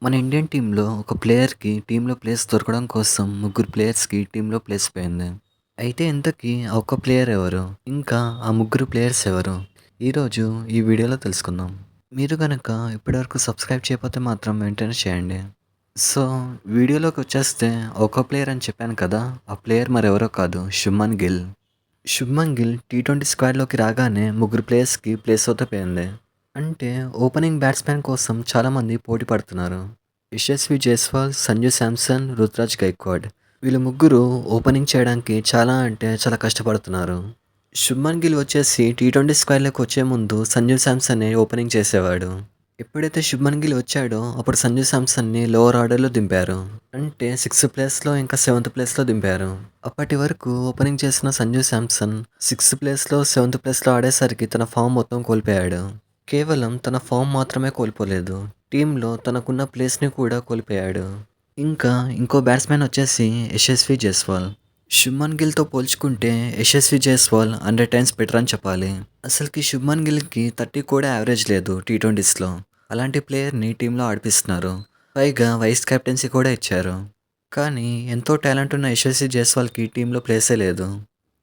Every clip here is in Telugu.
మన ఇండియన్ టీమ్‌లో ఒక ప్లేయర్‌కి టీమ్‌లో ప్లేస్ దొరకడం కోసం ముగ్గురు ప్లేయర్స్‌కి టీమ్‌లో ప్లేస్ పోయింది. అయితే ఇంతకీ ఆ ఒక్క ప్లేయర్ ఎవరు? ఇంకా ఆ ముగ్గురు ప్లేయర్స్ ఎవరు? ఈరోజు ఈ వీడియోలో తెలుసుకుందాం. మీరు గనక ఇప్పటివరకు సబ్స్క్రైబ్ చేయకపోతే మాత్రం వెంటనే చేయండి. సో, వీడియోలోకి వచ్చేస్తే ఒక ప్లేయర్ అని చెప్పాను కదా! ఆ ప్లేయర్ మరెవరో కాదు, శుభ్మన్ గిల్. శుభ్మన్ గిల్ టీ20 స్క్వాడ్‌లోకి రాగానే ముగ్గురు ప్లేయర్స్‌కి ప్లేస్ అవుతే పోయింది. అంటే ఓపెనింగ్ బ్యాట్స్‌మెన్ కోసం చాలామంది పోటీ పడుతున్నారు. యశస్వి జైస్వాల్, సంజు శాంసన్, రుతురాజ్ గైక్వాడ్. వీళ్ళు ముగ్గురు ఓపెనింగ్ చేయడానికి చాలా అంటే చాలా కష్టపడుతున్నారు. శుభ్మన్ గిల్ వచ్చేసి టీ20 స్క్వాడ్‌లోకి వచ్చే ముందు సంజు శాంసనే ఓపెనింగ్ చేసేవాడు. ఎప్పుడైతే శుభ్మన్ గిల్ వచ్చాడో అప్పుడు సంజు శాంసన్‌ని లోవర్ ఆర్డర్‌లో దింపారు. అంటే సిక్స్త్ ప్లేస్‌లో ఇంకా సెవెంత్ ప్లేస్‌లో దింపారు. అప్పటి వరకు ఓపెనింగ్ చేసిన సంజు శాంసన్ సిక్స్త్ ప్లేస్‌లో, సెవెంత్ ప్లేస్‌లో ఆడేసరికి తన ఫామ్ మొత్తం కోల్పోయాడు. కేవలం తన ఫామ్ మాత్రమే కోల్పోలేదు. టీంలో తనకున్న ప్లేస్‌ని కూడా కోల్పోయాడు. ఇంకా ఇంకో బ్యాట్స్‌మెన్ వచ్చేసి యశస్వి జైస్వాల్. శుభ్మన్ గిల్‌తో పోల్చుకుంటే యశస్వి జైస్వాల్ 100 టైమ్స్ బెటర్ అని చెప్పాలి. అసలుకి శుభ్మన్ గిల్‌కి 30 కూడా యావరేజ్ లేదు టీ20స్‌లో. అలాంటి ప్లేయర్‌ని టీంలో ఆడిపిస్తున్నారు. పైగా వైస్ కెప్టెన్సీ కూడా ఇచ్చారు. కానీ ఎంతో టాలెంట్ ఉన్న యశస్వి జైస్వాల్‌కి టీంలో ప్లేసే లేదు.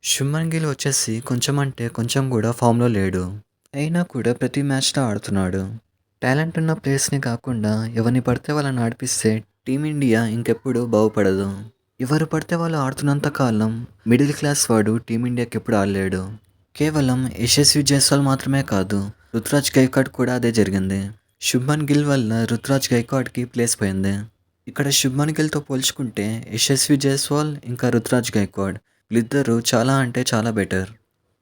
శుభ్మన్ గిల్ వచ్చేసి కొంచెం అంటే కొంచెం కూడా ఫామ్‌లో లేడు. అయినా కూడా ప్రతి మ్యాచ్‌లో ఆడుతున్నాడు. టాలెంట్ ఉన్న ప్లేయర్స్‌ని కాకుండా ఎవరిని పడితే వాళ్ళని ఆడిపిస్తే టీమిండియా ఇంకెప్పుడు బాగుపడదు. ఎవరు పడితే వాళ్ళు ఆడుతున్నంత కాలం మిడిల్ క్లాస్ వాడు టీమిండియాకి ఎప్పుడు ఆడలేడు. కేవలం యశస్వి జైస్వాల్ మాత్రమే కాదు, రుతురాజ్ గైక్వాడ్ కూడా అదే జరిగింది. శుభ్మన్ గిల్ వల్ల రుతురాజ్ గైక్వాడ్కి ప్లేస్ పోయింది. ఇక్కడ శుభ్మన్ గిల్‌తో పోల్చుకుంటే యశస్వి జైస్వాల్ ఇంకా రుతురాజ్ గైక్వాడ్ వీళ్ళిద్దరూ చాలా అంటే చాలా బెటర్.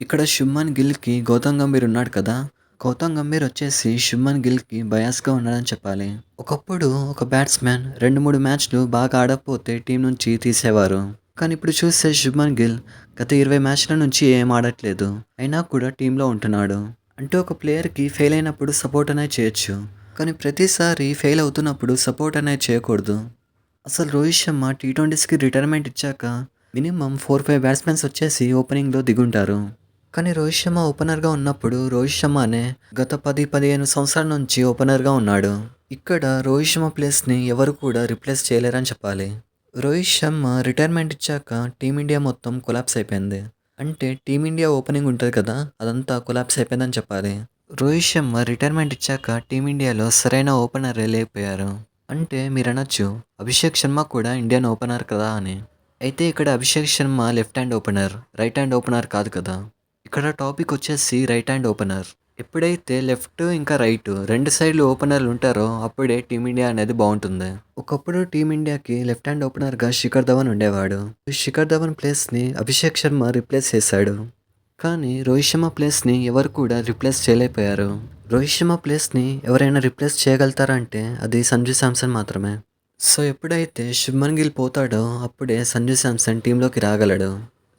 ఇక్కడ శుభ్మన్ గిల్‌కి గౌతమ్ గంభీర్ ఉన్నాడు కదా! గౌతమ్ గంభీర్ వచ్చేసి శుభ్మన్ గిల్‌కి బయాస్‌గా ఉన్నాడని చెప్పాలి. ఒకప్పుడు ఒక బ్యాట్స్‌మెన్ 2, 3 మ్యాచ్‌లు బాగా ఆడకపోతే టీం నుంచి తీసేవారు. కానీ ఇప్పుడు చూస్తే శుభ్మన్ గిల్ గత 20 మ్యాచ్‌ల నుంచి ఏం ఆడట్లేదు. అయినా కూడా టీంలో ఉంటున్నాడు. అంటే ఒక ప్లేయర్‌కి ఫెయిల్ అయినప్పుడు సపోర్ట్ అనేది చేయొచ్చు. కానీ ప్రతిసారి ఫెయిల్ అవుతున్నప్పుడు సపోర్ట్ అనేది చేయకూడదు. అసలు రోహిత్ శర్మ టీ20స్‌కి రిటైర్మెంట్ ఇచ్చాక మినిమమ్ 4, 5 బ్యాట్స్‌మెన్స్ వచ్చేసి ఓపెనింగ్‌లో దిగుంటారు. కానీ రోహిత్ శర్మ ఓపెనర్‌గా ఉన్నప్పుడు రోహిత్ శర్మనే గత 10, 15 సంవత్సరాల నుంచి ఓపెనర్‌గా ఉన్నాడు. ఇక్కడ రోహిత్ శర్మ ప్లేస్‌ని ఎవరు కూడా రిప్లేస్ చేయలేరని చెప్పాలి. రోహిత్ శర్మ రిటైర్మెంట్ ఇచ్చాక టీమిండియా మొత్తం కొలాప్స్ అయిపోయింది. అంటే టీమిండియా ఓపెనింగ్ ఉంటది కదా! అదంతా కొలాప్స్ అయిపోయిందని చెప్పాలి. రోహిత్ శర్మ రిటైర్మెంట్ ఇచ్చాక టీమిండియాలో సరైన ఓపెనరే లేకపోయారు. అంటే మీరనొచ్చు అభిషేక్ శర్మ కూడా ఇండియన్ ఓపెనర్ కదా అని. అయితే ఇక్కడ Abhishek Sharma left hand opener, right hand opener కాదు కదా! ఇక్కడ టాపిక్ వచ్చేసి రైట్ హ్యాండ్ ఓపెనర్. ఎప్పుడైతే లెఫ్ట్ ఇంకా రైట్ 2 సైడ్‌లు ఓపెనర్లు ఉంటారో అప్పుడే టీమిండియా అనేది బావుంటుంది. ఒకప్పుడు టీమిండియాకి లెఫ్ట్ హ్యాండ్ ఓపెనర్‌గా శిఖర్ ధవన్ ఉండేవాడు. శిఖర్ ధవన్ ప్లేస్‌ని అభిషేక్ శర్మ రిప్లేస్ చేశాడు. కానీ రోహిత్ శర్మ ప్లేస్‌ని ఎవరు కూడా రిప్లేస్ చేయలేకపోయారు. రోహిత్ శర్మ ప్లేస్‌ని ఎవరైనా రిప్లేస్ చేయగలుగుతారా అంటే అది సంజు శాంసన్ మాత్రమే. సో ఎప్పుడైతే శుభ్మన్ గిల్ పోతాడో అప్పుడే సంజు శాంసన్ టీంలోకి రాగలడు.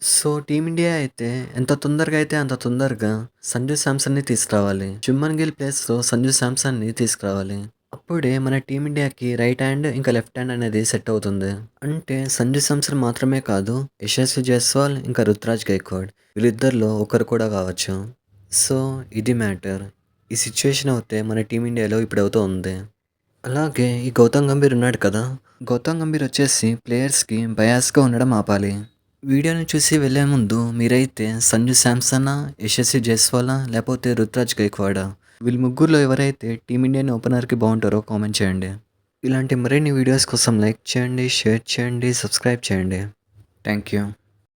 సో టీమిండియా అయితే ఎంత తొందరగా అయితే అంత తొందరగా సంజు శాంసన్‌ని తీసుకురావాలి. శుభ్మన్ గిల్ ప్లేస్‌లో సంజు శాంసన్‌ని తీసుకురావాలి. అప్పుడే మన టీమిండియాకి రైట్ హ్యాండ్ ఇంకా లెఫ్ట్ హ్యాండ్ అనేది సెట్ అవుతుంది. అంటే సంజు శాంసన్ మాత్రమే కాదు, యశస్వి జైస్వాల్ ఇంకా రుతురాజ్ గైక్వాడ్ వీళ్ళిద్దరిలో ఒకరు కూడా కావచ్చు. సో ఇది మ్యాటర్. ఈ సిచ్యుయేషన్ అయితే మన టీమిండియాలో ఇప్పుడు అవుతూ ఉంది. అలాగే ఈ గౌతమ్ గంభీర్ ఉన్నాడు కదా! గౌతమ్ గంభీర్ వచ్చేసి ప్లేయర్స్‌కి బయాస్‌గా ఉండడం ఆపాలి. వీడియోని చూసి వెళ్ళే ముందు మీరైతే సంజు శాంసనా, యశస్వి జైస్వాలా లేకపోతే రుతురాజ్ గైక్వాడా వీళ్ళు ముగ్గురులో ఎవరైతే టీమిండియన్ ఓపెనర్‌కి బావుంటారో కామెంట్ చేయండి. ఇలాంటి మరిన్ని వీడియోస్ కోసం లైక్ చేయండి, షేర్ చేయండి, సబ్స్క్రైబ్ చేయండి. Thank you.